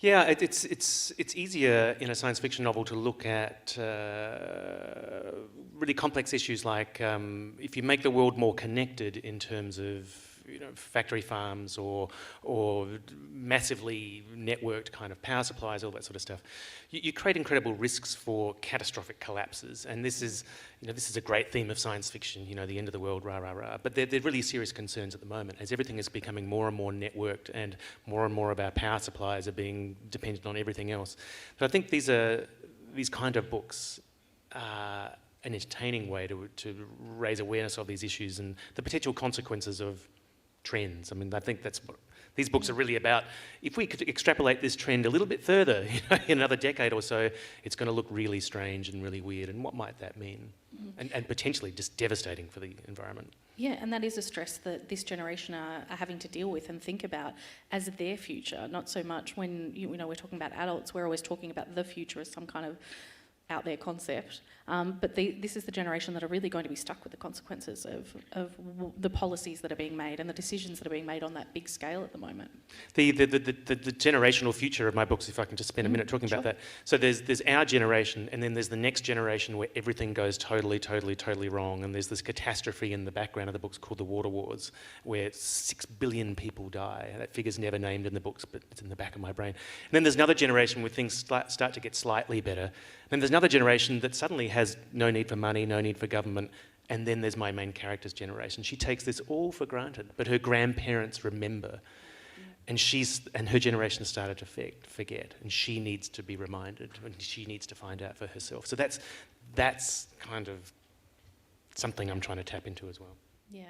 Yeah, it's easier in a science fiction novel to look at really complex issues like if you make the world more connected in terms of factory farms or massively networked kind of power supplies, all that sort of stuff, you create incredible risks for catastrophic collapses. And this is a great theme of science fiction, the end of the world, rah, rah, rah. But they're really serious concerns at the moment as everything is becoming more and more networked and more of our power supplies are being dependent on everything else. But I think these kind of books are an entertaining way to raise awareness of these issues and the potential consequences of trends. I mean, I think that's what these books are really about. If we could extrapolate this trend a little bit further, in another decade or so, it's going to look really strange and really weird. And what might that mean? And potentially just devastating for the environment. Yeah, and that is a stress that this generation are having to deal with and think about as their future. Not so much when we're talking about adults. We're always talking about the future as some kind of out there concept, but this is the generation that are really going to be stuck with the consequences of the policies that are being made and the decisions that are being made on that big scale at the moment. The generational future of my books, if I can just spend a minute talking about that. So there's our generation, and then there's the next generation where everything goes totally wrong, and there's this catastrophe in the background of the books called the Water Wars, where 6 billion people die. That figure's never named in the books, but it's in the back of my brain. And then there's another generation where things start to get slightly better. Then there's another generation that suddenly has no need for money, no need for government, and then there's my main character's generation. She takes this all for granted, but her grandparents remember, and her generation started to forget, and she needs to be reminded, and she needs to find out for herself. So that's kind of something I'm trying to tap into as well. Yeah.